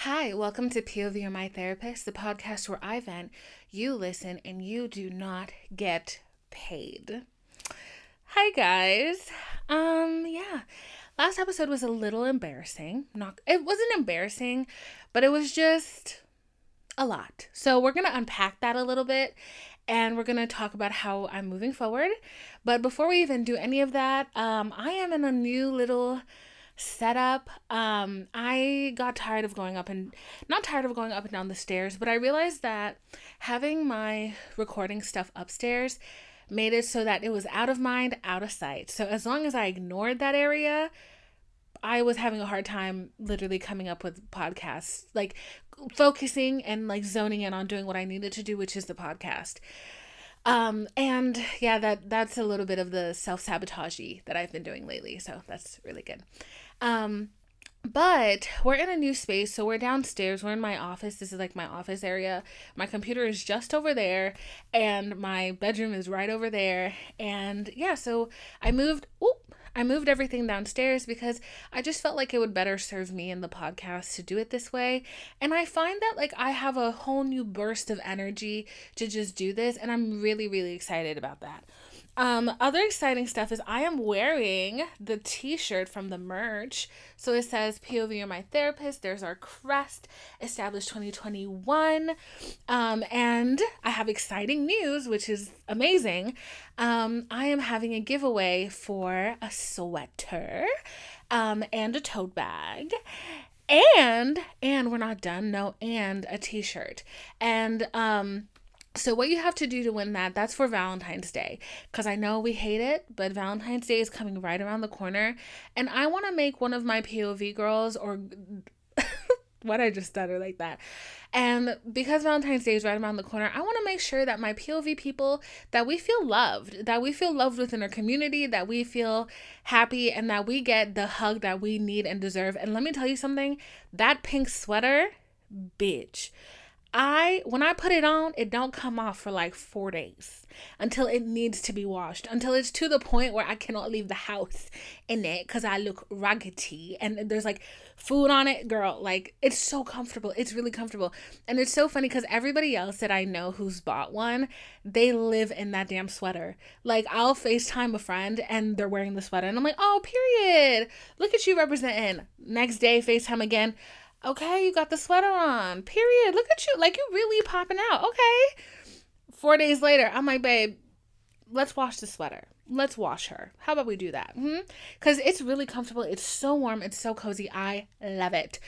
Hi, welcome to POV You're My Therapist, the podcast where I vent, you listen, and you do not get paid. Hi guys. Last episode was a little embarrassing. It wasn't embarrassing, but it was just a lot. So we're going to unpack that a little bit and we're going to talk about how I'm moving forward. But before we even do any of that, I am in a new little setup. I got tired of going up and not tired of going up and down the stairs, but I realized that having my recording stuff upstairs made it so that it was out of mind, out of sight. So as long as I ignored that area, I was having a hard time literally coming up with podcasts, like focusing and like zoning in on doing what I needed to do, which is the podcast. That's a little bit of the self-sabotage that I've been doing lately. So that's really good. But we're in a new space. So we're downstairs. We're in my office. This is like my office area. My computer is just over there and my bedroom is right over there. And yeah, so I moved everything downstairs because I just felt like it would better serve me in the podcast to do it this way. And I find that like I have a whole new burst of energy to just do this. And I'm really, really excited about that. Other exciting stuff is I am wearing the t-shirt from the merch. So it says POV You're My Therapist. There's our crest, established 2021. And I have exciting news, which is amazing. I am having a giveaway for a sweater, and a tote bag. And we're not done. No, and a t-shirt. And, so what you have to do to win that's for Valentine's Day, because I know we hate it, but Valentine's Day is coming right around the corner, and I want to make one of my POV girls, or what I just stutter like that, and because Valentine's Day is right around the corner, I want to make sure that my POV people, that we feel loved within our community, that we feel happy, and that we get the hug that we need and deserve. And let me tell you something, that pink sweater, bitch, when I put it on, it don't come off for like 4 days until it needs to be washed, until it's to the point where I cannot leave the house in it because I look raggedy and there's like food on it. Girl, like it's so comfortable. It's really comfortable. And it's so funny because everybody else that I know who's bought one, they live in that damn sweater. Like I'll FaceTime a friend and they're wearing the sweater and I'm like, oh, period. Look at you representing. Next day, FaceTime again. Okay, you got the sweater on. Period. Look at you. Like, you really popping out. Okay. 4 days later, I'm like, babe, let's wash the sweater. Let's wash her. How about we do that? Because it's really comfortable. It's so warm. It's so cozy. I love it.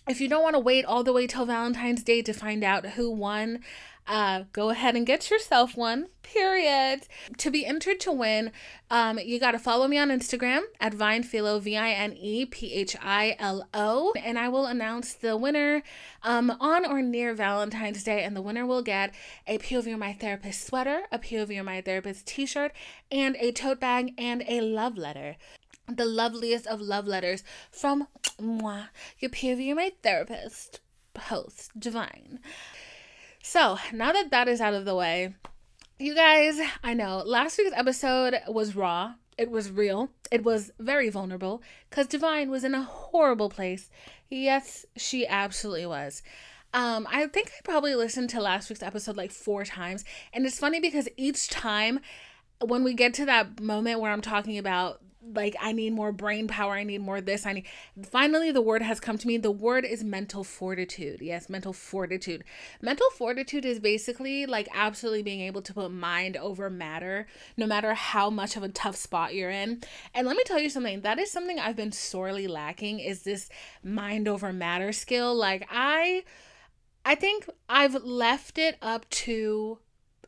If you don't want to wait all the way till Valentine's Day to find out who won, go ahead and get yourself one, period. To be entered to win, you got to follow me on Instagram at Vinephilo, VINEPHILO, and I will announce the winner on or near Valentine's Day, and the winner will get a POV You're My Therapist sweater, a POV You're My Therapist t-shirt, and a tote bag and a love letter. The loveliest of love letters from moi, your POV You're My Therapist host, Divine. So now that is out of the way, you guys, I know last week's episode was raw. It was real. It was very vulnerable because Divine was in a horrible place. Yes, she absolutely was. I think I probably listened to last week's episode like 4 times. And it's funny because each time when we get to that moment where I'm talking about like, I need more brain power, I need more this, finally the word has come to me. The word is mental fortitude. Yes, mental fortitude. Mental fortitude is basically like absolutely being able to put mind over matter, no matter how much of a tough spot you're in. And let me tell you something, that is something I've been sorely lacking, is this mind over matter skill. Like I think I've left it up to,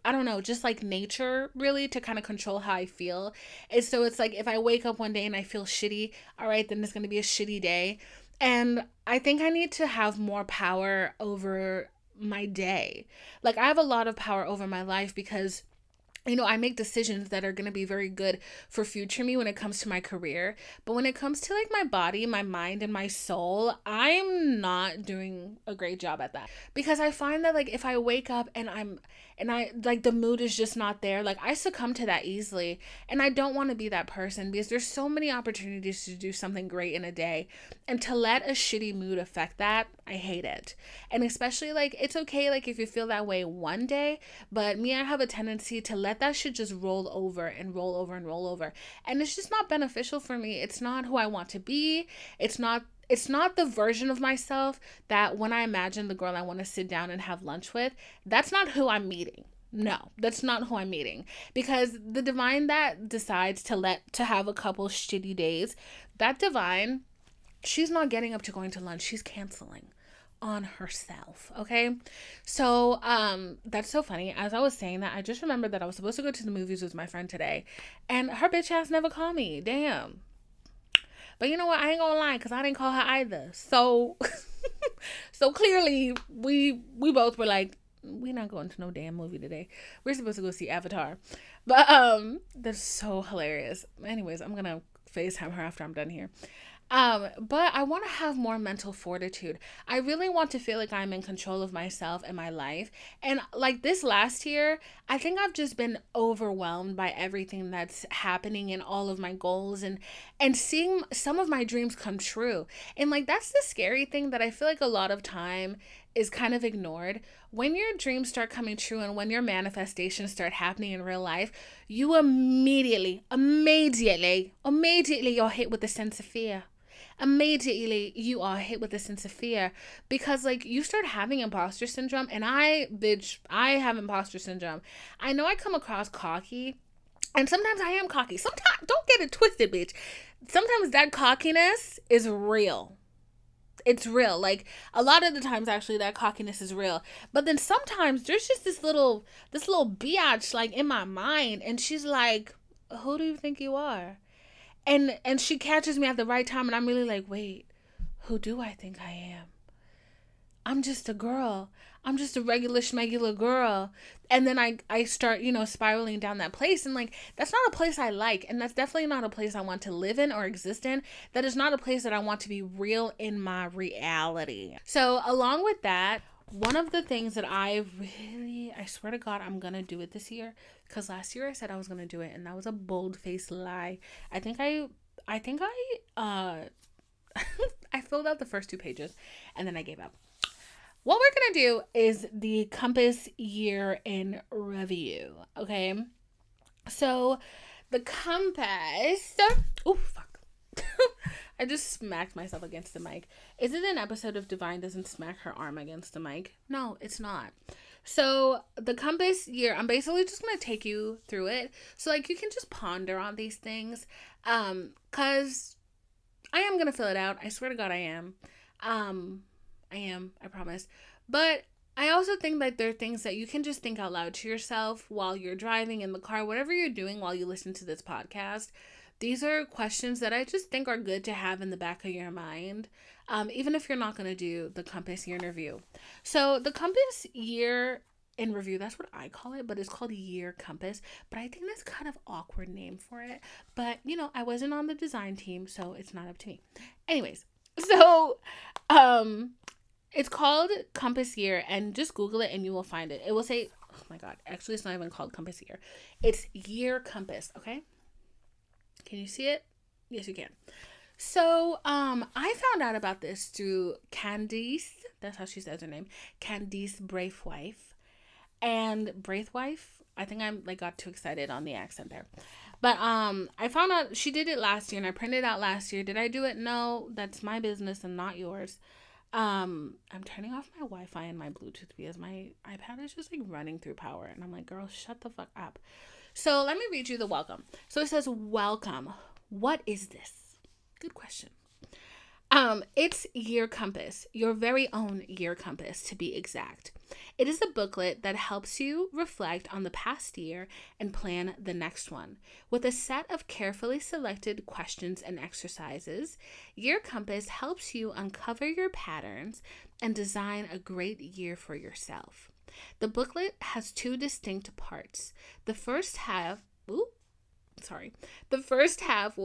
I don't know, just like nature really to kind of control how I feel. And so it's like if I wake up one day and I feel shitty, all right, then it's going to be a shitty day. And I think I need to have more power over my day. Like I have a lot of power over my life because I make decisions that are going to be very good for future me when it comes to my career. But when it comes to like my body, my mind, and my soul, I'm not doing a great job at that. Because I find that like if I wake up and I like the mood is just not there, like I succumb to that easily. And I don't want to be that person because there's so many opportunities to do something great in a day. And to let a shitty mood affect that, I hate it. And especially like it's okay like if you feel that way one day, but me, I have a tendency to let that shit just roll over and roll over and roll over. And it's just not beneficial for me. It's not who I want to be. It's not the version of myself that when I imagine the girl I want to sit down and have lunch with, that's not who I'm meeting. No, that's not who I'm meeting. Because the divine that decides to have a couple shitty days, that divine, she's not getting up to going to lunch. She's canceling on herself. Okay. So that's so funny. As I was saying that, I just remembered that I was supposed to go to the movies with my friend today, and her bitch ass never called me. Damn. But you know what? I ain't gonna lie, because I didn't call her either. So so clearly we both were like, we're not going to no damn movie today. We're supposed to go see Avatar. But that's so hilarious. Anyways, I'm gonna FaceTime her after I'm done here. But I want to have more mental fortitude. I really want to feel like I'm in control of myself and my life. And like this last year, I think I've just been overwhelmed by everything that's happening and all of my goals and seeing some of my dreams come true. And like that's the scary thing that I feel like a lot of time is kind of ignored. When your dreams start coming true and when your manifestations start happening in real life, you immediately you're hit with a sense of fear. Immediately you are hit with a sense of fear because like you start having imposter syndrome. And I have imposter syndrome. I know I come across cocky, and sometimes I am cocky. Sometimes, don't get it twisted, bitch. Sometimes that cockiness is real. It's real. Like a lot of the times actually that cockiness is real. But then sometimes there's just this little biatch like in my mind, and she's like, who do you think you are? And she catches me at the right time, and I'm really like, wait, who do I think I am? I'm just a girl. I'm just a regular schmegular girl. And then I start, spiraling down that place. And like, that's not a place I like. And that's definitely not a place I want to live in or exist in. That is not a place that I want to be real in my reality. So along with that, one of the things that I swear to God, I'm going to do it this year. Because last year I said I was going to do it, and that was a bold-faced lie. I think I filled out the first 2 pages, and then I gave up. What we're going to do is the Compass Year in Review, okay? So, the Compass... Oh, fuck. I just smacked myself against the mic. Is it an episode of Divine doesn't smack her arm against the mic? No, it's not. So the Compass Year, I'm basically just going to take you through it. So like you can just ponder on these things. Cause I am going to fill it out. I swear to God I am. I promise. But I also think that there are things that you can just think out loud to yourself while you're driving in the car, whatever you're doing while you listen to this podcast. These are questions that I just think are good to have in the back of your mind, even if you're not going to do the Compass Year in Review. So the Compass Year in Review, that's what I call it, but it's called Year Compass. But I think that's kind of awkward name for it. But, I wasn't on the design team, so it's not up to me. Anyways, so it's called Compass Year, and just Google it and you will find it. It will say, oh my God, actually it's not even called Compass Year. It's Year Compass, okay? Can you see it? Yes, you can. So, I found out about this through Candice. That's how she says her name. Candice Braithwaite. And Braithwaite, I think I got too excited on the accent there. But I found out she did it last year, and I printed it out last year. Did I do it? No, that's my business and not yours. I'm turning off my Wi-Fi and my Bluetooth because my iPad is just running through power. And I'm like, girl, shut the fuck up. So let me read you the welcome. So it says, welcome. What is this? Good question. It's Year Compass, your very own Year Compass to be exact. It is a booklet that helps you reflect on the past year and plan the next one. With a set of carefully selected questions and exercises, Year Compass helps you uncover your patterns and design a great year for yourself. The booklet has two distinct parts. The first half will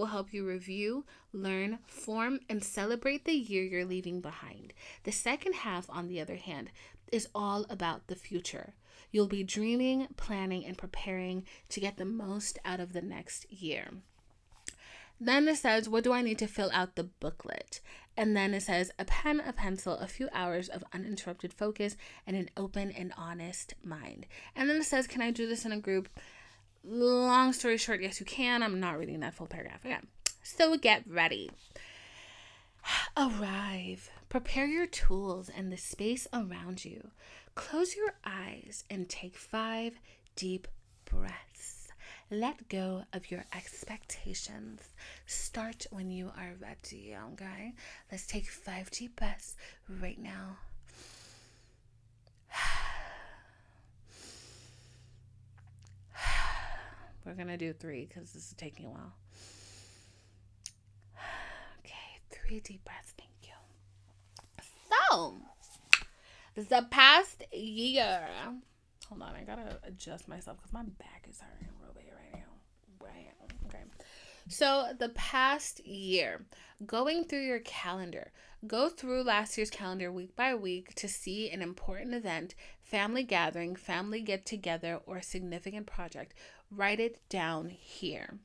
help you review, learn, form, and celebrate the year you're leaving behind. The second half, on the other hand, is all about the future. You'll be dreaming, planning, and preparing to get the most out of the next year. Then it says, what do I need to fill out the booklet? And then it says, a pen, a pencil, a few hours of uninterrupted focus, and an open and honest mind. And then it says, can I do this in a group? Long story short, yes, you can. I'm not reading that full paragraph again. So get ready. Arrive. Prepare your tools and the space around you. Close your eyes and take 5 deep breaths. Let go of your expectations. Start when you are ready, okay? Let's take 5 deep breaths right now. We're going to do 3 because this is taking a while. Okay, 3 deep breaths. Thank you. So, the past year. Hold on, I got to adjust myself because my back is hurting a little bit right now. Okay. So, the past year. Going through your calendar. Go through last year's calendar week by week to see an important event, family gathering, family get-together, or a significant project. Write it down here.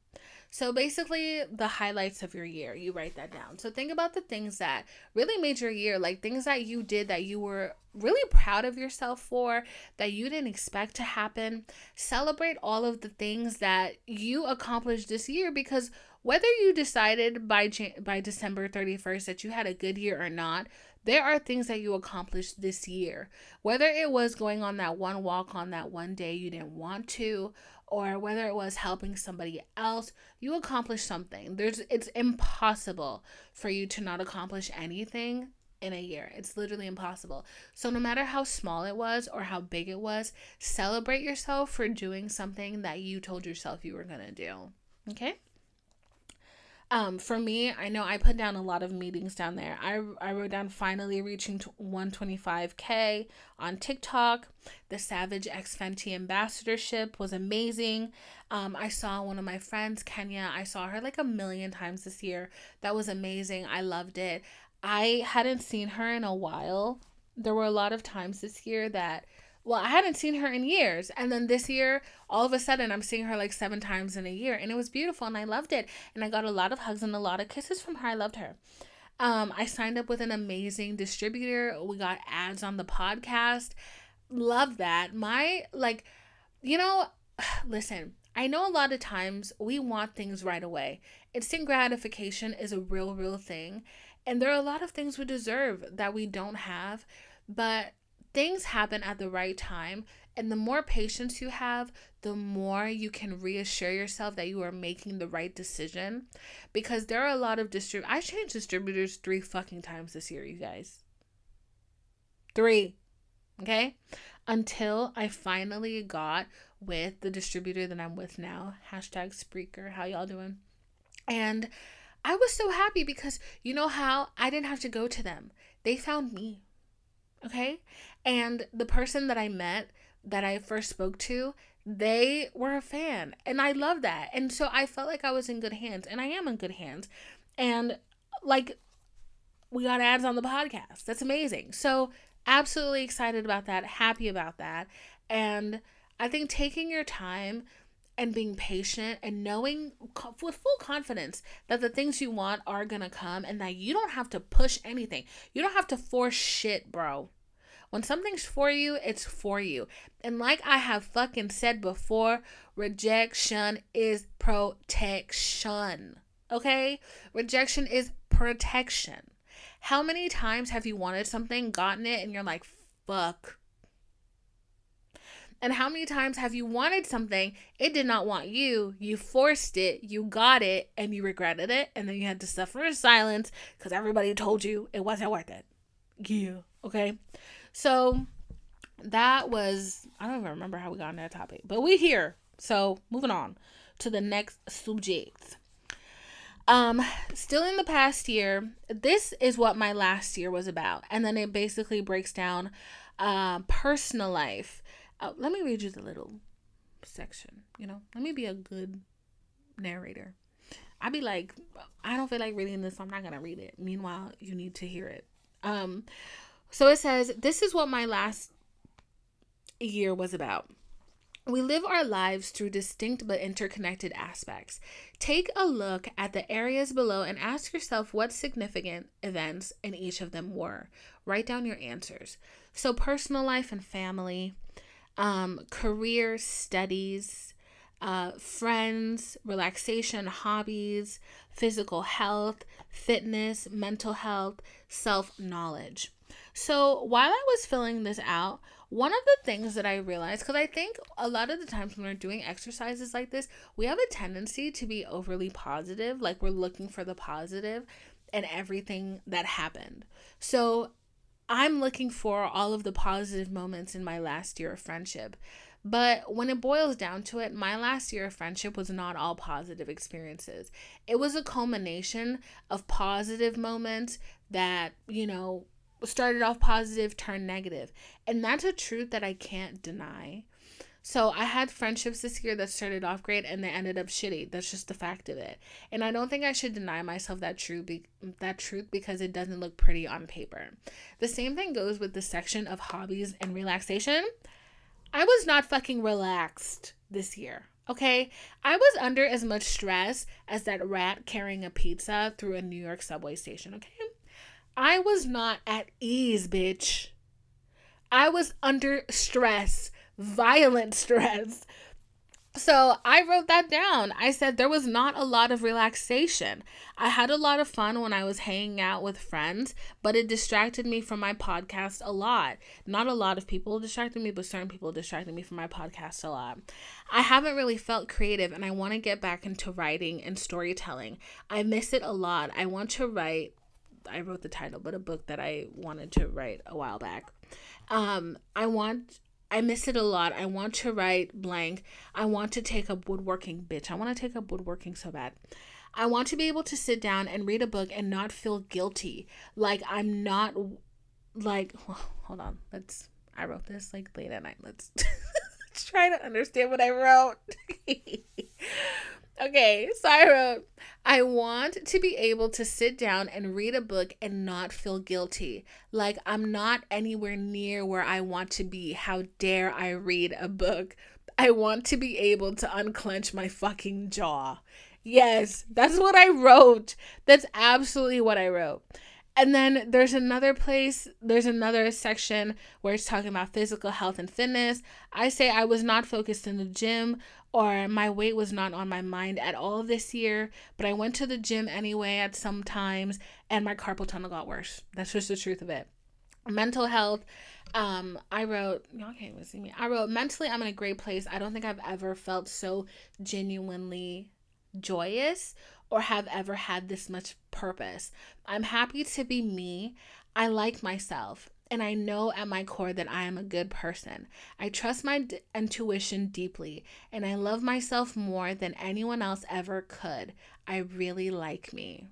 So basically the highlights of your year, you write that down. So think about the things that really made your year, like things that you did that you were really proud of yourself for, that you didn't expect to happen. Celebrate all of the things that you accomplished this year, because whether you decided by December 31st that you had a good year or not, there are things that you accomplished this year. Whether it was going on that one walk on that one day you didn't want to, or whether it was helping somebody else, you accomplished something. It's impossible for you to not accomplish anything in a year. It's literally impossible. So no matter how small it was or how big it was, celebrate yourself for doing something that you told yourself you were going to do. Okay? For me, I know I put down a lot of meetings down there. I wrote down finally reaching 125K on TikTok. The Savage X Fenty ambassadorship was amazing. I saw one of my friends, Kenya. I saw her like 1 million times this year. That was amazing. I loved it. I hadn't seen her in a while. There were a lot of times this year that, well, I hadn't seen her in years. And then this year, all of a sudden, I'm seeing her like 7 times in a year. And it was beautiful and I loved it. And I got a lot of hugs and a lot of kisses from her. I loved her. I signed up with an amazing distributor. We got ads on the podcast. Love that. Listen, I know a lot of times we want things right away. Instant gratification is a real thing. And there are a lot of things we deserve that we don't have. But things happen at the right time, and the more patience you have, the more you can reassure yourself that you are making the right decision. Because there are a lot of I changed distributors 3 fucking times this year, you guys. 3. Okay? Until I finally got with the distributor that I'm with now. #Spreaker. How y'all doing? And I was so happy because you know how I didn't have to go to them. They found me. Okay? And the person that I met, that I first spoke to, they were a fan. And I love that. And so I felt like I was in good hands. And I am in good hands. And like, we got ads on the podcast. That's amazing. So absolutely excited about that. Happy about that. And I think taking your time and being patient and knowing with full confidence that the things you want are going to come and that you don't have to push anything. You don't have to force shit, bro. When something's for you, it's for you. And like I have fucking said before, rejection is protection. Okay? Rejection is protection. How many times have you wanted something, gotten it, and you're like, fuck? And how many times have you wanted something, it did not want you, you forced it, you got it, and you regretted it, and then you had to suffer in silence because everybody told you it wasn't worth it. Yeah, okay? So that was, I don't even remember how we got on that topic, but we here. So moving on to the next subject. Still in the past year, this is what my last year was about. And then it basically breaks down personal life. Let me read you the little section, let me be a good narrator. I'd be like, I don't feel like reading this, so I'm not gonna read it. Meanwhile, you need to hear it. So it says, this is what my last year was about. We live our lives through distinct but interconnected aspects. Take a look at the areas below and ask yourself what significant events in each of them were. Write down your answers. So personal life and family, career, studies, friends, relaxation, hobbies, physical health, fitness, mental health, self-knowledge. So while I was filling this out, one of the things that I realized, because I think a lot of the times when we're doing exercises like this, we have a tendency to be overly positive, like we're looking for the positive in everything that happened. So I'm looking for all of the positive moments in my last year of friendship. But when it boils down to it, my last year of friendship was not all positive experiences. It was a culmination of positive moments that, started off positive, turned negative. And that's a truth that I can't deny. So I had friendships this year that started off great and they ended up shitty. That's just the fact of it. And I don't think I should deny myself that truth because it doesn't look pretty on paper. The same thing goes with the section of hobbies and relaxation. I was not fucking relaxed this year, okay? I was under as much stress as that rat carrying a pizza through a New York subway station, okay? I was not at ease, bitch. I was under stress, violent stress. So I wrote that down. I said there was not a lot of relaxation. I had a lot of fun when I was hanging out with friends, but it distracted me from my podcast a lot. Not a lot of people distracted me, but certain people distracted me from my podcast a lot. I haven't really felt creative, and I want to get back into writing and storytelling. I miss it a lot. I want to write, I wrote the title, but a book that I wanted to write a while back. I miss it a lot. I want to write blank. I want to take up woodworking, bitch. I want to take up woodworking so bad. I want to be able to sit down and read a book and not feel guilty. Like I'm not hold on. I wrote this like late at night. Let's try to understand what I wrote. Okay, so I wrote, I want to be able to sit down and read a book and not feel guilty. Like I'm not anywhere near where I want to be. How dare I read a book? I want to be able to unclench my fucking jaw. Yes, that's what I wrote. That's absolutely what I wrote. And then there's another section where it's talking about physical health and fitness. I say I was not focused in the gym, or my weight was not on my mind at all this year, but I went to the gym anyway at some times and my carpal tunnel got worse. That's just the truth of it. Mental health, I wrote, y'all can't even see me. I wrote, mentally, I'm in a great place. I don't think I've ever felt so genuinely joyous or have ever had this much purpose. I'm happy to be me. I like myself. And I know at my core that I am a good person. I trust my intuition deeply. And I love myself more than anyone else ever could. I really like me.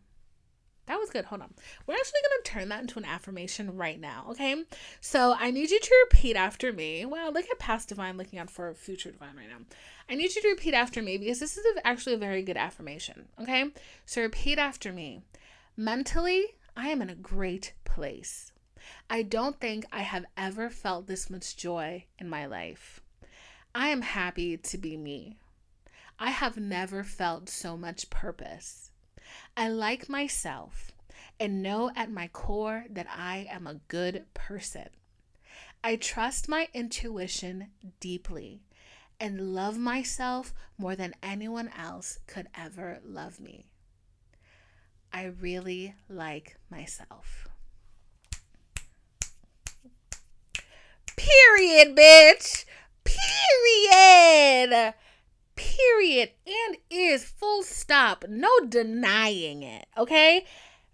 That was good. Hold on. We're actually going to turn that into an affirmation right now, okay? So I need you to repeat after me. Wow, look at past divine looking out for future divine right now. I need you to repeat after me because this is actually a very good affirmation, okay? So repeat after me. Mentally, I am in a great place. I don't think I have ever felt this much joy in my life. I am happy to be me. I have never felt so much purpose. I like myself and know at my core that I am a good person. I trust my intuition deeply and love myself more than anyone else could ever love me. I really like myself. Period, bitch. Period. Period. And is full stop. No denying it. Okay?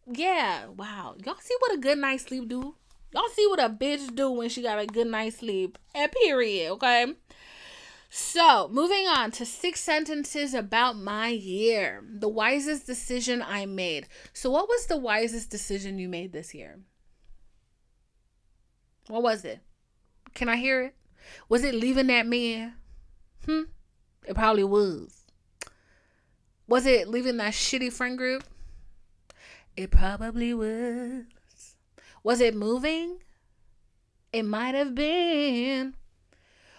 Yeah. Wow. Y'all see what a good night's sleep do? Y'all see what a bitch do when she got a good night's sleep. And period. Okay? So, moving on to 6 sentences about my year. The wisest decision I made. So, what was the wisest decision you made this year? What was it? Can I hear it? Was it leaving that man? It probably was. Was it leaving that shitty friend group? It probably was. Was it moving? It might have been.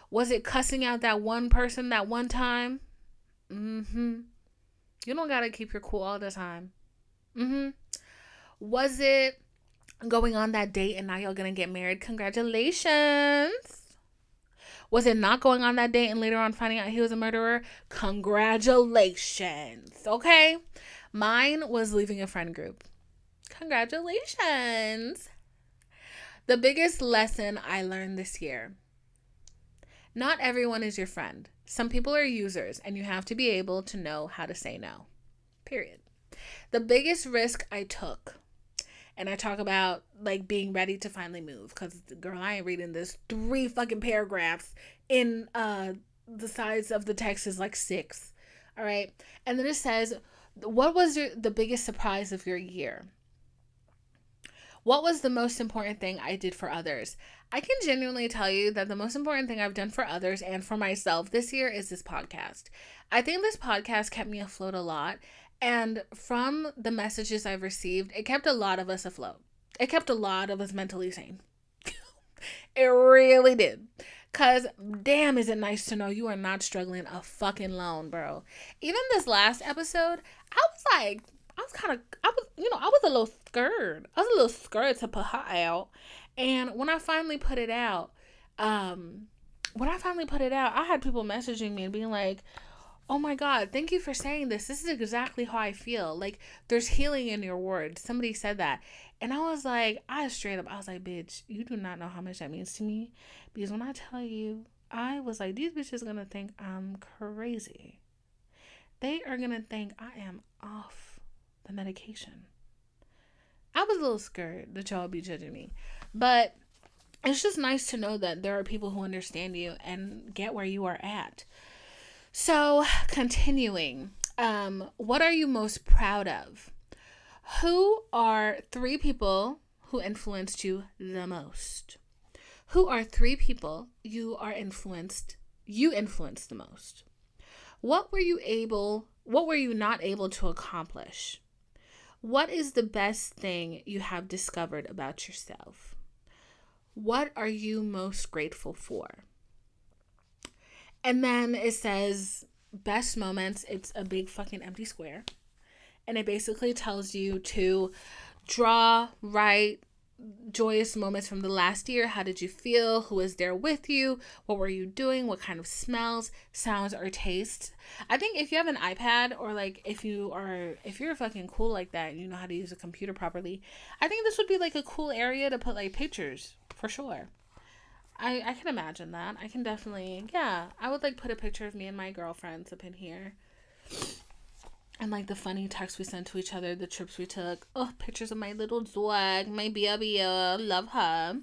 Was it cussing out that one person that one time? You don't gotta keep your cool all the time. Was it going on that date and now you're gonna get married? Congratulations. Was it not going on that date and later on finding out he was a murderer? Congratulations. Okay? Mine was leaving a friend group. Congratulations. The biggest lesson I learned this year. Not everyone is your friend. Some people are users, and you have to be able to know how to say no. Period. The biggest risk I took, and I talk about like being ready to finally move, because girl, I ain't reading this 3 fucking paragraphs in the size of the text is like 6. All right. And then it says, what was the biggest surprise of your year? What was the most important thing I did for others? I can genuinely tell you that the most important thing I've done for others and for myself this year is this podcast. I think this podcast kept me afloat a lot. And from the messages I've received, it kept a lot of us afloat. It kept a lot of us mentally sane. It really did. Because damn, is it nice to know you are not struggling a fucking alone, bro. Even this last episode, I was a little scared. I was a little scared to put her out. And when I finally put it out, I had people messaging me and being like, oh my God, thank you for saying this. This is exactly how I feel. Like, there's healing in your words. Somebody said that. And I was like, bitch, you do not know how much that means to me. Because when I tell you, I was like, these bitches are going to think I'm crazy. They are going to think I am off the medication. I was a little scared that y'all be judging me. But it's just nice to know that there are people who understand you and get where you are at. So, continuing, what are you most proud of? Who are 3 people who influenced you the most? Who are 3 people you influenced the most? What were you not able to accomplish? What is the best thing you have discovered about yourself? What are you most grateful for? And then it says best moments. It's a big fucking empty square. And it basically tells you to write joyous moments from the last year. How did you feel? Who was there with you? What were you doing? What kind of smells, sounds, or tastes? I think if you have an iPad, or like if you're fucking cool like that and you know how to use a computer properly, I think this would be like a cool area to put like pictures for sure. I can imagine that. I can definitely, I would like put a picture of me and my girlfriends up in here. And like the funny texts we sent to each other, the trips we took. Oh, pictures of my little dog, my baby, love her.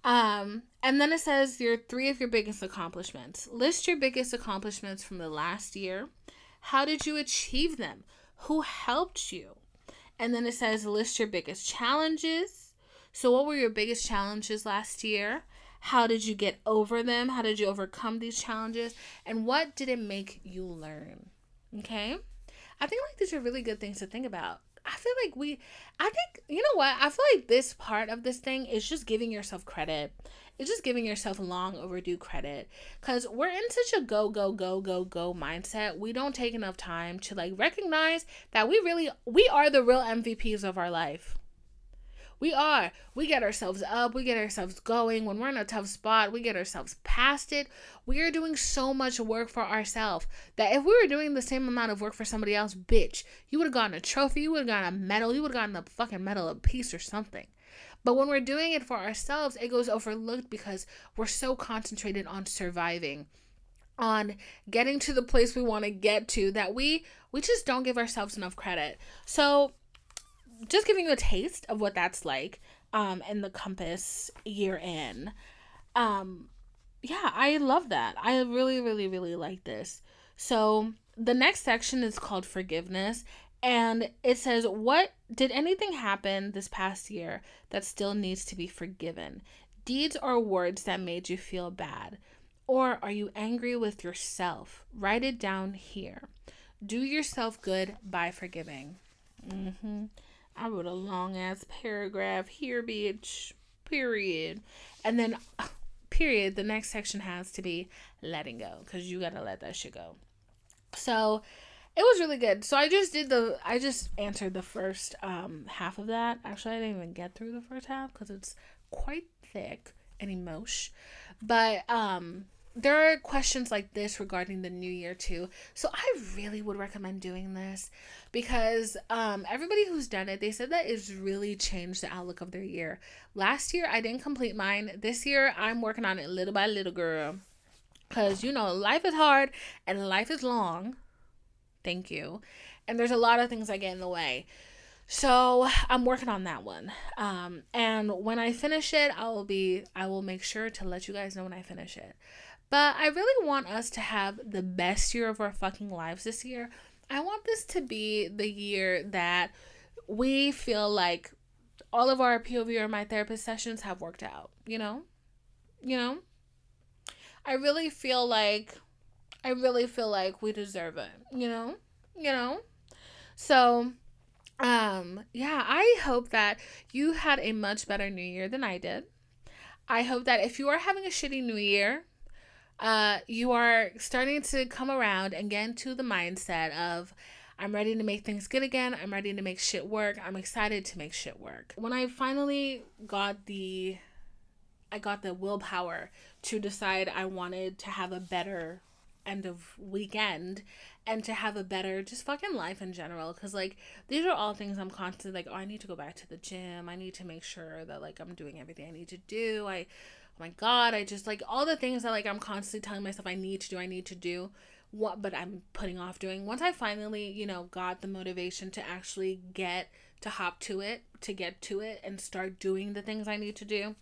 And then it says 3 of your biggest accomplishments. List your biggest accomplishments from the last year. How did you achieve them? Who helped you? And then it says list your biggest challenges. So what were your biggest challenges last year? How did you get over them? How did you overcome these challenges? And what did it make you learn? Okay? I think like these are really good things to think about. I feel like you know what? I feel like this part of this thing is just giving yourself credit. It's just giving yourself long overdue credit. Because we're in such a go mindset. We don't take enough time to like recognize that we are the real MVPs of our life. We are. We get ourselves up. We get ourselves going. When we're in a tough spot, we get ourselves past it. We are doing so much work for ourselves that if we were doing the same amount of work for somebody else, bitch, you would have gotten a trophy. You would have gotten a medal. You would have gotten a fucking medal of peace or something. But when we're doing it for ourselves, it goes overlooked because we're so concentrated on surviving, on getting to the place we want to get to, that we just don't give ourselves enough credit. So just giving you a taste of what that's like in the Compass year in. yeah, I love that. I really, really, really like this. So the next section is called forgiveness. And it says, what did anything happen this past year that still needs to be forgiven? Deeds or words that made you feel bad? Or are you angry with yourself? Write it down here. Do yourself good by forgiving. I wrote a long ass paragraph here, bitch. Period. And then period, the next section has to be letting go, because you gotta let that shit go. So it was really good. So I just answered the first half of that. Actually, I didn't even get through the first half because it's quite thick and emotional. But there are questions like this regarding the new year too. So I really would recommend doing this because everybody who's done it, they said that it's really changed the outlook of their year. Last year I didn't complete mine. This year I'm working on it little by little, girl. Because, you know, life is hard and life is long. Thank you. And there's a lot of things that get in the way. So I'm working on that one. And when I finish it, I will make sure to let you guys know when I finish it. But I really want us to have the best year of our fucking lives this year. I want this to be the year that we feel like all of our POV You're My Therapist sessions have worked out, you know? I really feel like we deserve it, you know? So, yeah, I hope that you had a much better new year than I did. I hope that if you are having a shitty new year, you are starting to come around and get into the mindset of, I'm ready to make things good again. I'm ready to make shit work. I'm excited to make shit work. When I finally got the willpower to decide I wanted to have a better end of weekend and to have a better just fucking life in general, because like these are all things I'm constantly like, oh, I need to go back to the gym, I need to make sure that like I'm doing everything I need to do, oh my god, I just like all the things that like I'm constantly telling myself I need to do but I'm putting off doing. Once I finally, you know, got the motivation to actually get to it and start doing the things I need to do,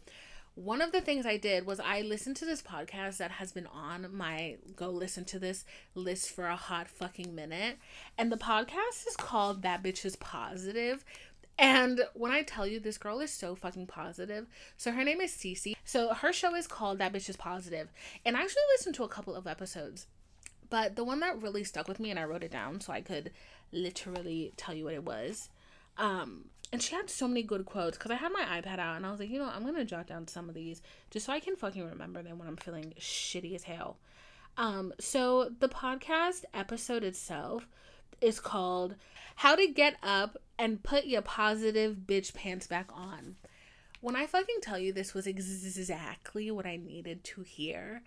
one of the things I did was I listened to this podcast that has been on my go listen to this list for a hot fucking minute. And the podcast is called That Bitch is Positive. And when I tell you, this girl is so fucking positive. So her name is Cece. So her show is called That Bitch is Positive. And I actually listened to a couple of episodes. But the one that really stuck with me, and I wrote it down so I could literally tell you what it was. And she had so many good quotes because I had my iPad out and I was like, you know, I'm going to jot down some of these just so I can fucking remember them when I'm feeling shitty as hell. So the podcast episode itself is called How to Get Up and Put Your Positive Bitch Pants Back On. When I fucking tell you, this was exactly what I needed to hear.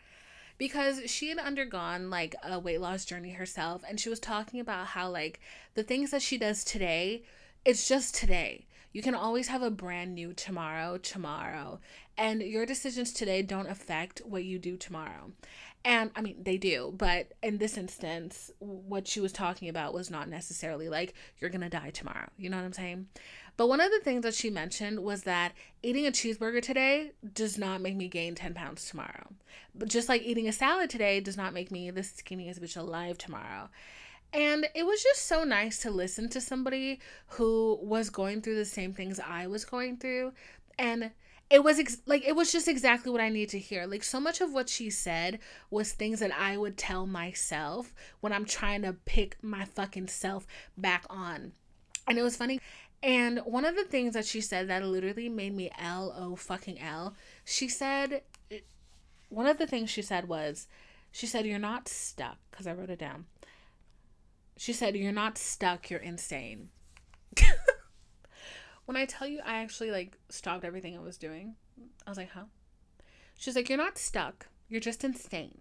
Because she had undergone like a weight loss journey herself, and she was talking about how like the things that she does today, it's just today. You can always have a brand new tomorrow, and your decisions today don't affect what you do tomorrow. And I mean, they do, but in this instance, what she was talking about was not necessarily like you're gonna die tomorrow. You know what I'm saying? But one of the things that she mentioned was that eating a cheeseburger today does not make me gain 10 pounds tomorrow. But just like eating a salad today does not make me the skinniest bitch alive tomorrow. And it was just so nice to listen to somebody who was going through the same things I was going through. And it was it was just exactly what I needed to hear. Like so much of what she said was things that I would tell myself when I'm trying to pick my fucking self back on. And it was funny. And one of the things that she said that literally made me LO fucking L, one of the things she said was, she said, you're not stuck, because I wrote it down. She said, you're not stuck, you're insane. When I tell you, I actually like stopped everything I was doing. I was like, huh? She's like, you're not stuck, you're just insane.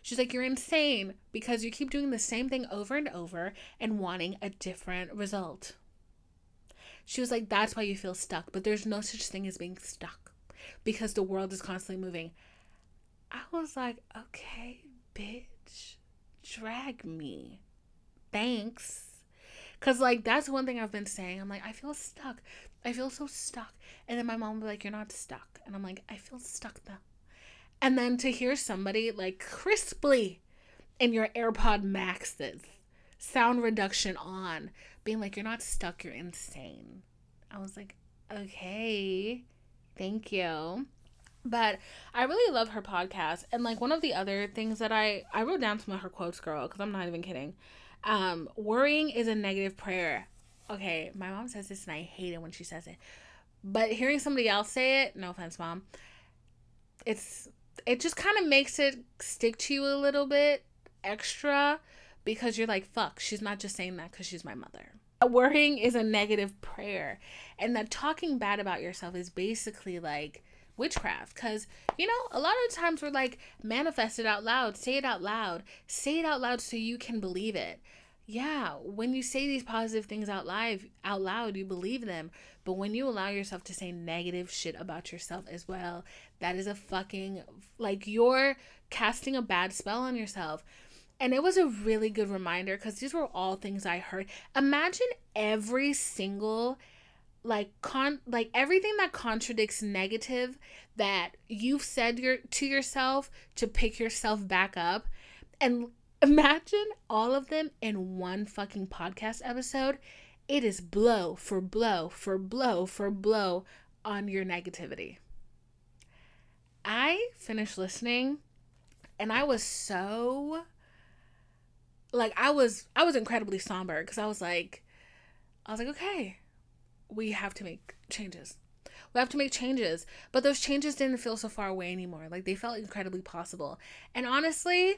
She's like, you're insane because you keep doing the same thing over and over and wanting a different result. She was like, that's why you feel stuck, but there's no such thing as being stuck because the world is constantly moving. I was like, okay, bitch, drag me. Thanks. Because, like, that's one thing I've been saying. I'm like, I feel stuck. I feel so stuck. And then my mom would be like, you're not stuck. And I'm like, I feel stuck though. And then to hear somebody like crisply in your AirPod Maxes, sound reduction on, being like, you're not stuck, you're insane. I was like, okay, thank you. But I really love her podcast. And like one of the other things that I wrote down some of her quotes, girl, because I'm not even kidding. Worrying is a negative prayer. Okay, my mom says this and I hate it when she says it. But hearing somebody else say it, no offense, Mom, it just kind of makes it stick to you a little bit extra, because you're like, fuck, she's not just saying that because she's my mother. Worrying is a negative prayer. And that talking bad about yourself is basically like witchcraft, because you know, a lot of times we're like, manifest it out loud, say it out loud so you can believe it. Yeah, when you say these positive things out loud, you believe them. But when you allow yourself to say negative shit about yourself as well, that is a fucking, like, you're casting a bad spell on yourself. And it was a really good reminder, because these were all things I heard. Imagine every single everything that contradicts negative that you've said to yourself to pick yourself back up, and imagine all of them in one fucking podcast episode. It is blow for blow for blow for blow on your negativity. I finished listening and I was so like, I was incredibly somber, because I was like, okay, we have to make changes. We have to make changes. But those changes didn't feel so far away anymore. Like, they felt incredibly possible. And honestly,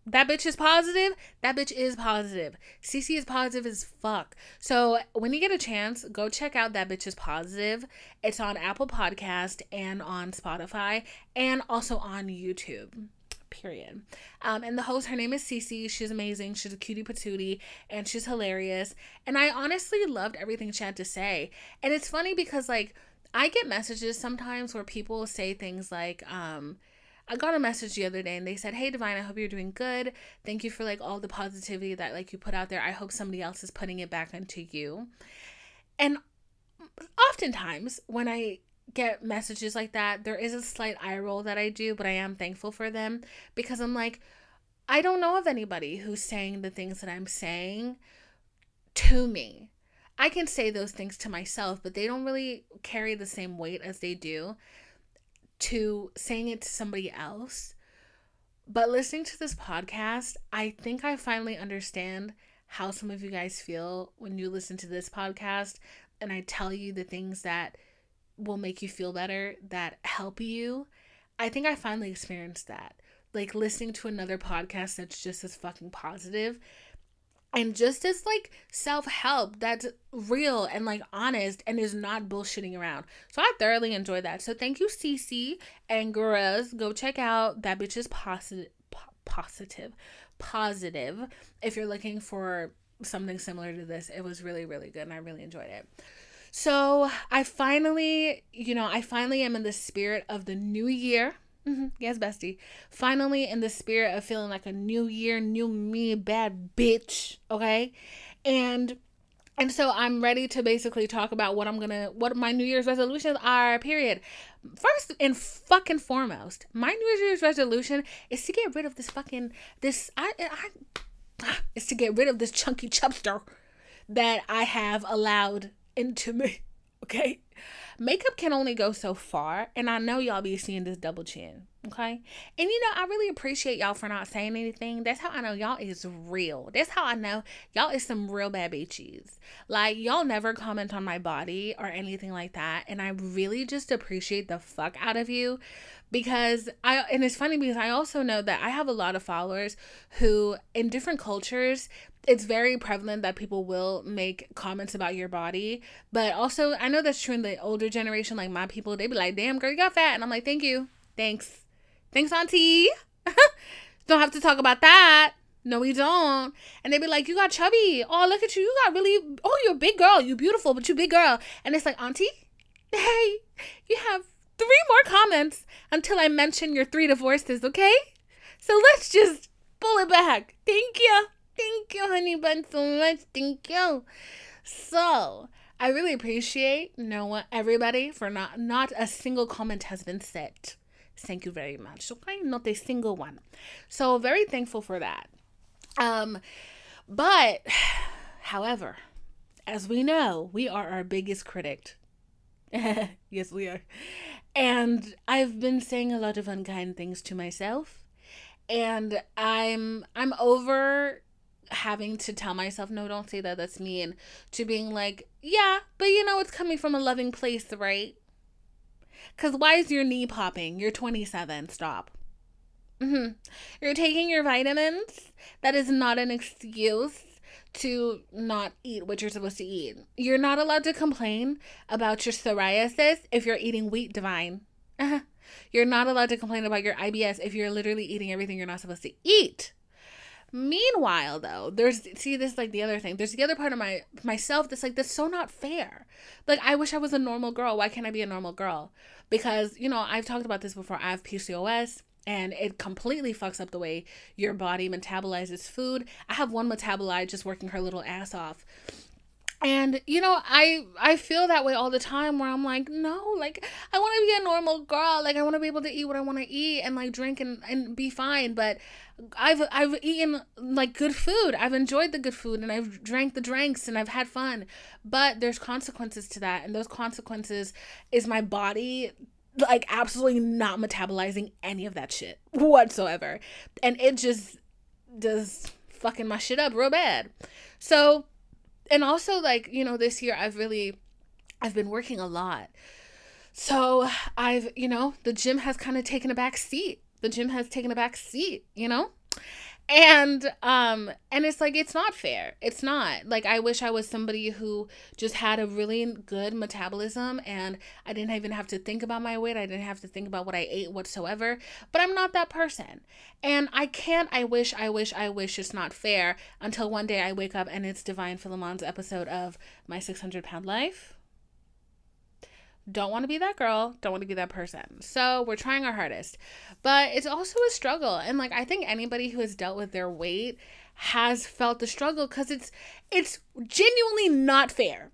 that bitch is positive. That bitch is positive. Cece is positive as fuck. So when you get a chance, go check out That Bitch is Positive. It's on Apple Podcast and on Spotify and also on YouTube. Period. And the host, her name is Cece. She's amazing. She's a cutie patootie and she's hilarious. And I honestly loved everything she had to say. And it's funny because like I get messages sometimes where people say things like, I got a message the other day and they said, hey Divine, I hope you're doing good. Thank you for like all the positivity that like you put out there. I hope somebody else is putting it back into you. And oftentimes when I get messages like that, there is a slight eye roll that I do, but I am thankful for them, because I'm like, I don't know of anybody who's saying the things that I'm saying to me. I can say those things to myself, but they don't really carry the same weight as they do to saying it to somebody else. But listening to this podcast, I think I finally understand how some of you guys feel when you listen to this podcast and I tell you the things that will make you feel better, that help you. I think I finally experienced that. Like listening to another podcast that's just as fucking positive and just as like self-help that's real and like honest and is not bullshitting around. So I thoroughly enjoyed that. So thank you, Cece and girls. Go check out That Bitch is Positive. If you're looking for something similar to this, it was really, really good and I really enjoyed it. So I finally am in the spirit of the new year. Yes, bestie. Finally in the spirit of feeling like a new year, new me, bad bitch. Okay. And so I'm ready to basically talk about what my New Year's resolutions are, period. First and fucking foremost, my New Year's resolution is to get rid of this is to get rid of this chunky chubster that I have allowed into me. Okay, makeup can only go so far, and I know y'all be seeing this double chin. Okay, and I really appreciate y'all for not saying anything. That's how I know y'all is real. That's how I know y'all is some real bad bitches. Like, y'all never comment on my body or anything like that, and I really just appreciate the fuck out of you, because and it's funny because I also know that I have a lot of followers who in different cultures, it's very prevalent that people will make comments about your body. But also, I know that's true in the older generation, like my people, they be like, damn, girl, you got fat. And I'm like, thank you. Thanks, auntie. Don't have to talk about that. No, we don't. And they be like, you got chubby. Oh, look at you. You got really, oh, you're a big girl. You beautiful, but you big girl. And it's like, auntie, hey, you have 3 more comments until I mention your 3 divorces, okay? So let's just pull it back. Thank you. Thank you, honey bun, so much. Thank you. So, I really appreciate everybody for not a single comment has been said. Thank you very much. Okay, not a single one. So very thankful for that. But however, as we know, we are our biggest critic. Yes, we are. And I've been saying a lot of unkind things to myself. And I'm over having to tell myself, no, don't say that, that's mean, to being like, yeah, but it's coming from a loving place, right? Because why is your knee popping? You're 27. Stop. You're taking your vitamins. That is not an excuse to not eat what you're supposed to eat. You're not allowed to complain about your psoriasis if you're eating wheat divine. You're not allowed to complain about your IBS if you're literally eating everything you're not supposed to eat. Meanwhile, though, this is like the other thing. There's the other part of myself that's like, that's so not fair. Like, I wish I was a normal girl. Why can't I be a normal girl? Because, I've talked about this before. I have PCOS. And it completely fucks up the way your body metabolizes food. I have one metabolite just working her little ass off. And, I feel that way all the time where I'm like, no, like, I want to be a normal girl. Like, I want to be able to eat what I want to eat and, like, drink and be fine. But I've eaten, like, good food. I've enjoyed the good food and I've drank the drinks and I've had fun. But there's consequences to that. And those consequences is my body, like, absolutely not metabolizing any of that shit whatsoever. And it just does fucking my shit up real bad. So, and also, like, this year I've been working a lot. So the gym has kind of taken a back seat. And it's like, it's not fair. It's not. Like, I wish I was somebody who just had a really good metabolism and I didn't even have to think about my weight. I didn't have to think about what I ate whatsoever. But I'm not that person. And I wish it's not fair until one day I wake up and it's Divine Philemon's episode of My 600-Pound Life. Don't want to be that girl. Don't want to be that person. So we're trying our hardest. But it's also a struggle. And, like, I think anybody who has dealt with their weight has felt the struggle because it's genuinely not fair.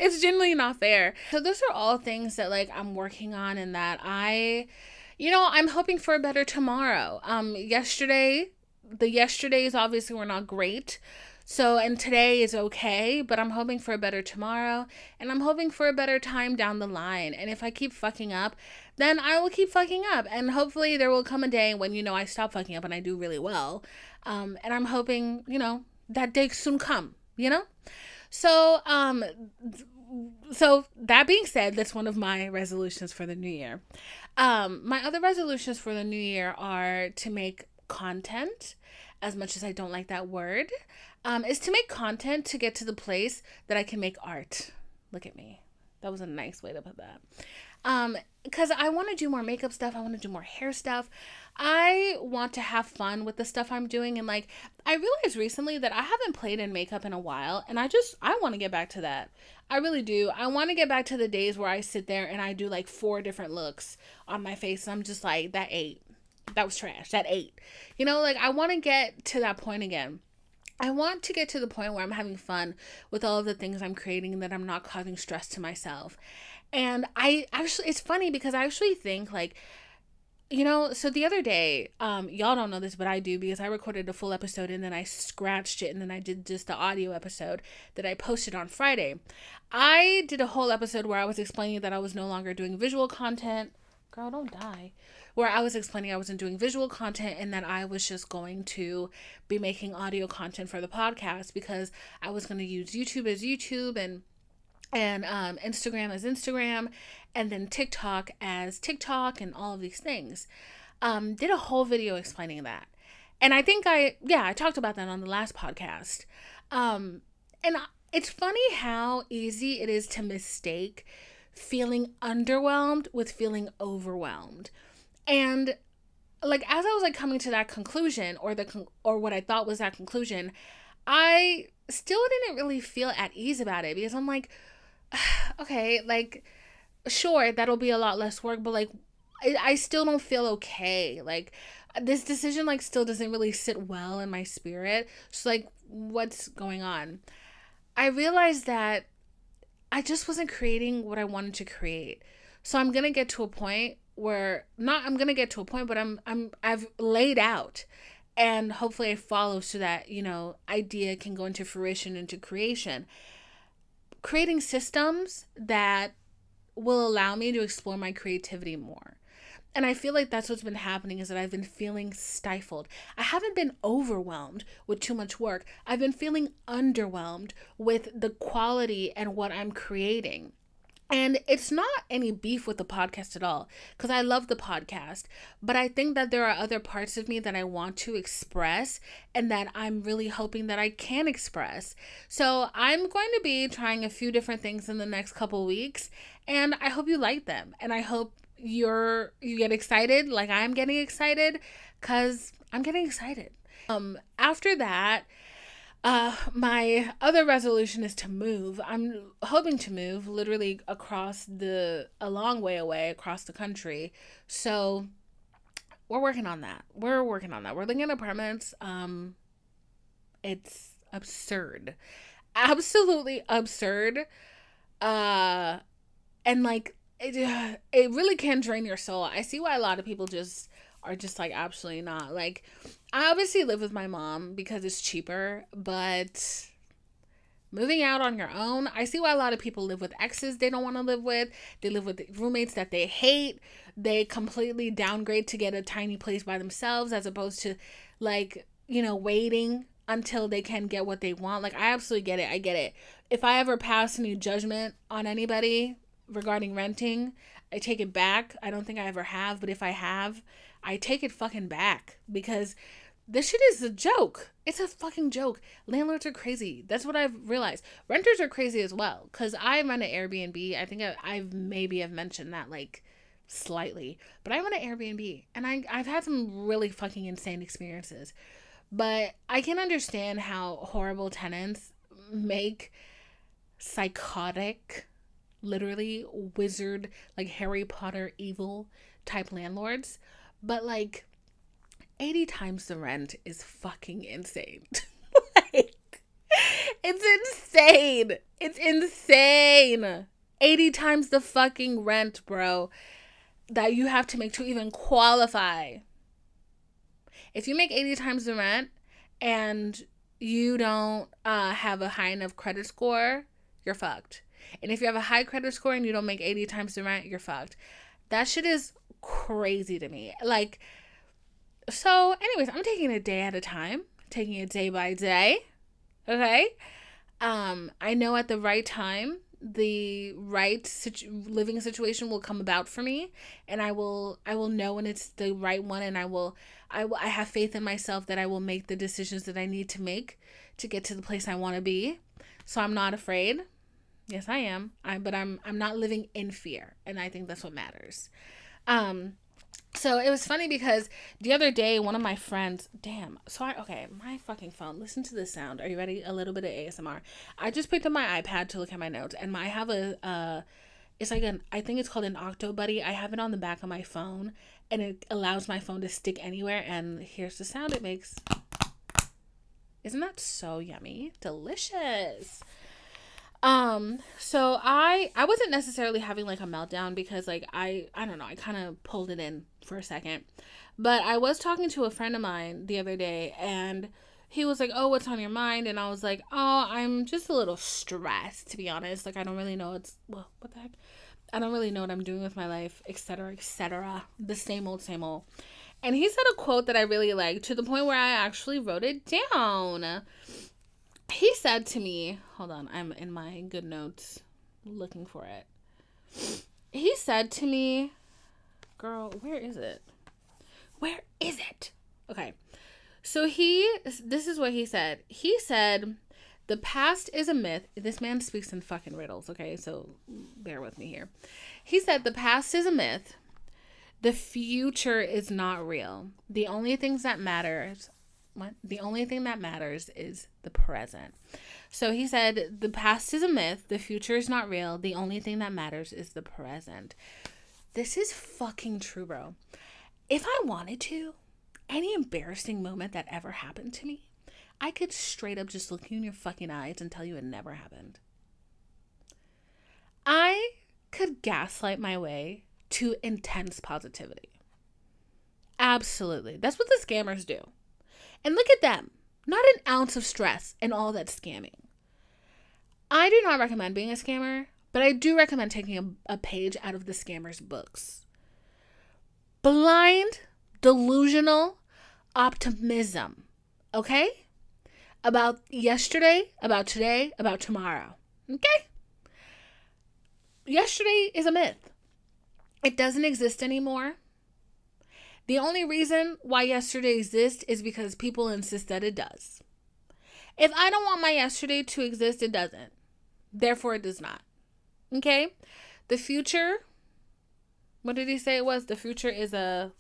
It's genuinely not fair. So those are all things that, like, I'm working on and that I'm hoping for a better tomorrow. The yesterdays obviously were not great. So, and today is okay, but I'm hoping for a better tomorrow, and I'm hoping for a better time down the line. And if I keep fucking up, then I will keep fucking up. And hopefully there will come a day when, I stop fucking up and I do really well. And I'm hoping, that day soon come, So, so that being said, that's one of my resolutions for the new year. My other resolutions for the new year are to make content, as much as I don't like that word. Is to make content to get to the place that I can make art. Look at me. That was a nice way to put that. Because I want to do more makeup stuff. I want to do more hair stuff. I want to have fun with the stuff I'm doing. And, like, I realized recently that I haven't played in makeup in a while. And I want to get back to that. I really do. I want to get back to the days where I sit there and I do, like, 4 different looks on my face. And I'm just like, that ate. That was trash. That ate. Like, I want to get to that point again. I want to get to the point where I'm having fun with all of the things I'm creating and that I'm not causing stress to myself. And it's funny because I actually think, like, so the other day, y'all don't know this, but I do, because I recorded a full episode and then I scratched it and then I did just the audio episode that I posted on Friday. I did a whole episode where I was explaining that I was no longer doing visual content. Girl, don't die. Where I was explaining I wasn't doing visual content and that I was just going to be making audio content for the podcast because I was going to use YouTube as YouTube and Instagram as Instagram and then TikTok as TikTok and all of these things. Did a whole video explaining that. And I think I talked about that on the last podcast. And it's funny how easy it is to mistake feeling underwhelmed with feeling overwhelmed. And, like, as I was, like, coming to that conclusion or what I thought was that conclusion, I still didn't really feel at ease about it because I'm like, okay, like, sure, that'll be a lot less work, but, like, I still don't feel okay. Like, this decision, like, still doesn't really sit well in my spirit. So, like, what's going on? I realized that I just wasn't creating what I wanted to create. So I'm going to get to a point where, not I'm going to get to a point, but I've laid out, and hopefully I follow so that, idea can go into fruition, into creation. Creating systems that will allow me to explore my creativity more. And I feel like that's what's been happening, is that I've been feeling stifled. I haven't been overwhelmed with too much work. I've been feeling underwhelmed with the quality and what I'm creating. And it's not any beef with the podcast at all, because I love the podcast. But I think that there are other parts of me that I want to express, and that I'm really hoping that I can express. So I'm going to be trying a few different things in the next couple weeks, and I hope you like them. And I hope you get excited like I'm getting excited, because I'm getting excited. After that, my other resolution is to move. I'm hoping to move literally a long way away across the country. So we're working on that. We're living in apartments. It's absurd. Absolutely absurd. And like, it really can drain your soul. I see why a lot of people are just like, absolutely not. Like, I obviously live with my mom because it's cheaper, but moving out on your own, I see why a lot of people live with exes they don't want to live with. They live with roommates that they hate. They completely downgrade to get a tiny place by themselves, as opposed to, like, waiting until they can get what they want. Like, I absolutely get it. I get it. If I ever pass any judgment on anybody regarding renting, I take it back. I don't think I ever have, but if I have, I take it fucking back, because this shit is a joke. It's a fucking joke. Landlords are crazy. That's what I've realized. Renters are crazy as well, because I run an Airbnb. I think I've maybe have mentioned that, like, slightly, but I run an Airbnb, and I've had some really fucking insane experiences. But I can understand how horrible tenants make psychotic, literally wizard, like Harry Potter evil type landlords. But like, 80 times the rent is fucking insane. Like, it's insane. It's insane. 80 times the fucking rent, bro, that you have to make to even qualify. If you make 80 times the rent and you don't have a high enough credit score, you're fucked. And if you have a high credit score and you don't make 80 times the rent, you're fucked. That shit is crazy to me. Like, so anyways, I'm taking it a day at a time, taking it day by day. Okay. I know at the right time, the right living situation will come about for me, and I will know when it's the right one, and I have faith in myself that I will make the decisions that I need to make to get to the place I want to be. So I'm not afraid. Yes, I am. But I'm not living in fear, and I think that's what matters. So it was funny because the other day, one of my friends, my fucking phone, listen to this sound. Are you ready? A little bit of ASMR. I just picked up my iPad to look at my notes, and I have it's like I think it's called an Octo Buddy. I have it on the back of my phone, and it allows my phone to stick anywhere, and here's the sound it makes. Isn't that so yummy? Delicious. So I wasn't necessarily having like a meltdown, because like, I don't know, I kind of pulled it in for a second, but I was talking to a friend of mine the other day, and he was like, oh, what's on your mind? And I was like, oh, I'm just a little stressed, to be honest. Like, I don't really know what the heck? I don't really know what I'm doing with my life, etc., etc. The same old, same old. And he said a quote that I really liked, to the point where I actually wrote it down. He said to me, hold on, I'm in my good notes looking for it. He said to me, girl, where is it? Where is it? Okay. So this is what he said. He said, the past is a myth. This man speaks in fucking riddles, okay? So bear with me here. He said, the past is a myth. The future is not real. The only thing that matters is the present. So he said, the past is a myth. The future is not real. The only thing that matters is the present. This is fucking true, bro. If I wanted to, any embarrassing moment that ever happened to me, I could straight up just look you in your fucking eyes and tell you it never happened. I could gaslight my way to intense positivity. Absolutely. That's what the scammers do. And look at them. Not an ounce of stress and all that scamming. I do not recommend being a scammer, but I do recommend taking a page out of the scammer's books. Blind, delusional optimism. Okay? About yesterday, about today, about tomorrow. Okay? Yesterday is a myth. It doesn't exist anymore. The only reason why yesterday exists is because people insist that it does. If I don't want my yesterday to exist, it doesn't. Therefore, it does not. Okay? The future, what did he say it was? The future is what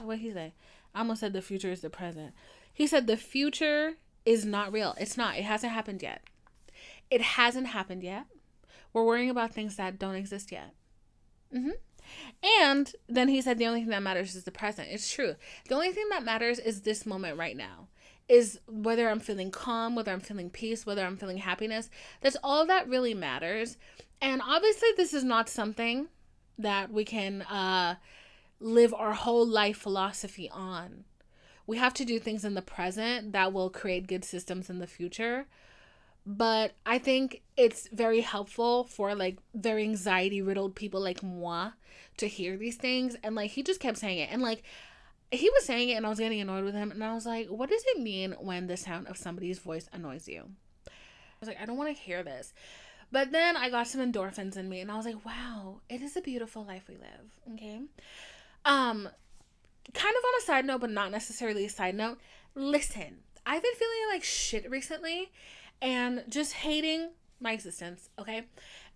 did he say? I almost said the future is the present. He said the future is not real. It's not. It hasn't happened yet. It hasn't happened yet. We're worrying about things that don't exist yet. And then he said the only thing that matters is the present. It's true. The only thing that matters is this moment right now. Is whether I'm feeling calm, whether I'm feeling peace, whether I'm feeling happiness. That's all that really matters. And obviously this is not something that we can live our whole life philosophy on. We have to do things in the present that will create good systems in the future. But I think it's very helpful for like very anxiety riddled people like moi to hear these things. And like he just kept saying it. And like he was saying it and I was getting annoyed with him. And I was like, what does it mean when the sound of somebody's voice annoys you? I was like, I don't want to hear this. But then I got some endorphins in me and I was like, wow, it is a beautiful life we live. Okay. Kind of on a side note, but not necessarily a side note. Listen, I've been feeling like shit recently and just hating my existence. Okay.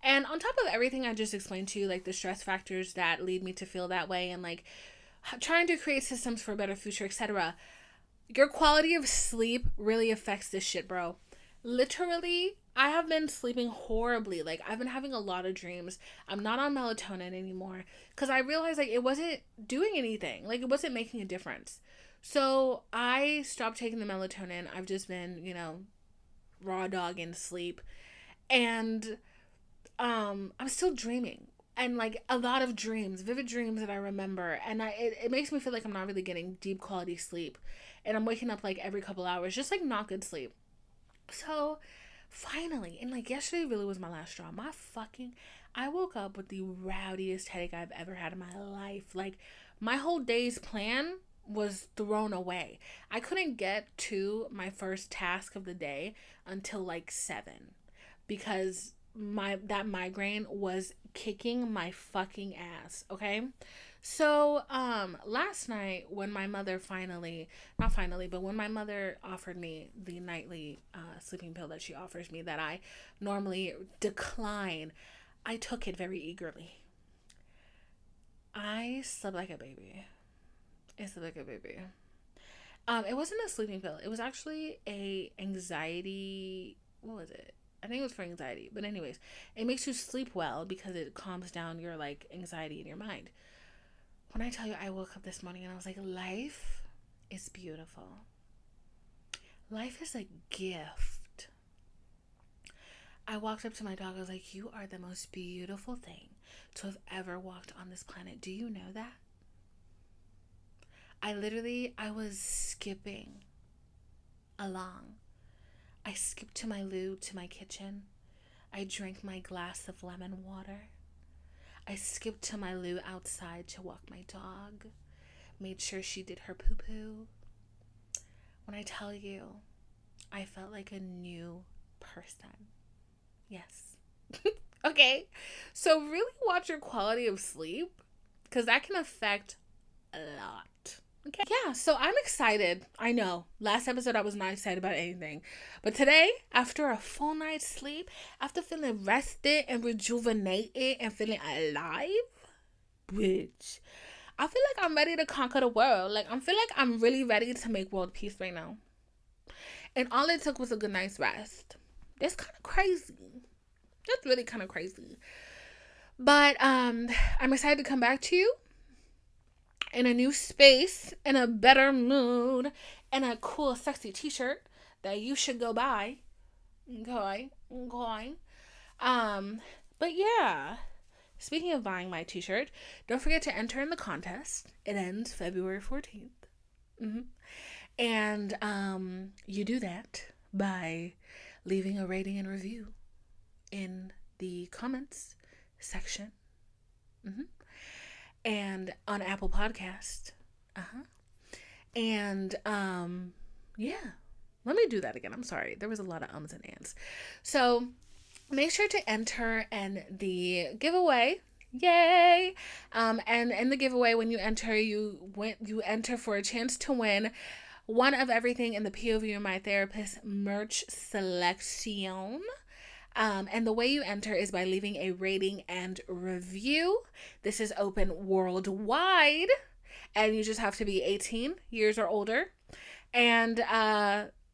And on top of everything I just explained to you, like the stress factors that lead me to feel that way and like trying to create systems for a better future, etc. Your quality of sleep really affects this shit, bro. Literally, I have been sleeping horribly. Like, I've been having a lot of dreams. I'm not on melatonin anymore because I realized, like, it wasn't doing anything. Like, it wasn't making a difference. So, I stopped taking the melatonin. I've just been, raw dog in sleep. And I'm still dreaming. And, like, a lot of dreams, vivid dreams that I remember. And it makes me feel like I'm not really getting deep quality sleep. And I'm waking up, like, every couple hours. Just, like, not good sleep. So, finally, and, like, yesterday really was my last straw. I woke up with the rowdiest headache I've ever had in my life. Like, my whole day's plan was thrown away. I couldn't get to my first task of the day until, like, 7. Because that migraine was kicking my fucking ass, okay? So, last night when my mother when my mother offered me the nightly sleeping pill that she offers me that I normally decline, I took it very eagerly. I slept like a baby. It wasn't a sleeping pill. It was actually a anxiety, what was it? I think it was for anxiety. But anyways, it makes you sleep well because it calms down your, like, anxiety in your mind. When I tell you I woke up this morning and I was like, life is beautiful. Life is a gift. I walked up to my dog. I was like, you are the most beautiful thing to have ever walked on this planet. Do you know that? I was skipping along. I skipped to my loo, to my kitchen. I drank my glass of lemon water. I skipped to my loo outside to walk my dog. Made sure she did her poo-poo. When I tell you, I felt like a new person. Yes. Okay. So really watch your quality of sleep because that can affect a lot. Okay. Yeah, so I'm excited. I know. Last episode I was not excited about anything. But today, after a full night's sleep, after feeling rested and rejuvenated and feeling alive, bitch, I feel like I'm ready to conquer the world. Like, I feel like I'm really ready to make world peace right now. And all it took was a good night's rest. That's kind of crazy. That's really kind of crazy. But I'm excited to come back to you in a new space, in a better mood, and a cool, sexy t-shirt that you should go buy. Okay. But yeah. speaking of buying my t-shirt, don't forget to enter in the contest. It ends February 14th. And you do that by leaving a rating and review in the comments section. And on Apple Podcast. And yeah. Let me do that again. I'm sorry. There was a lot of ums and ands. So make sure to enter in the giveaway. Yay! And in the giveaway, when you enter, you enter for a chance to win one of everything in the POV You're My Therapist merch selection. And the way you enter is by leaving a rating and review. This is open worldwide, and you just have to be 18 years or older. And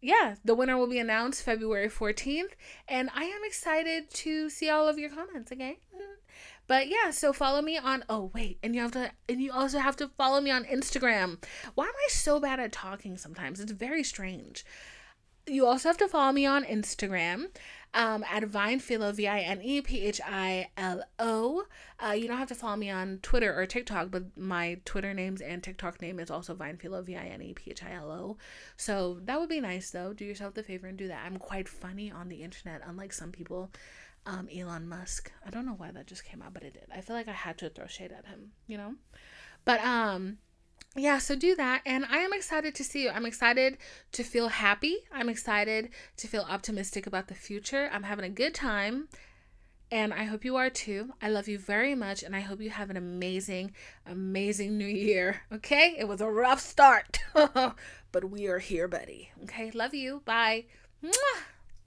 yeah, the winner will be announced February 14th, and I am excited to see all of your comments, okay? But yeah, so follow me on, and you also have to follow me on Instagram. Why am I so bad at talking sometimes? It's very strange. You also have to follow me on Instagram at Vinephilo, VINEPHILO. You don't have to follow me on Twitter or TikTok, but my Twitter names and TikTok name is also Vinephilo, VINEPHILO. So that would be nice, though. Do yourself the favor and do that. I'm quite funny on the internet, unlike some people. Elon Musk. I don't know why that just came out, but it did. I feel like I had to throw shade at him, you know? But yeah, so do that. And I am excited to see you. I'm excited to feel happy. I'm excited to feel optimistic about the future. I'm having a good time. And I hope you are too. I love you very much. And I hope you have an amazing, amazing new year. Okay? It was a rough start. But we are here, buddy. Okay? Love you. Bye. Mwah!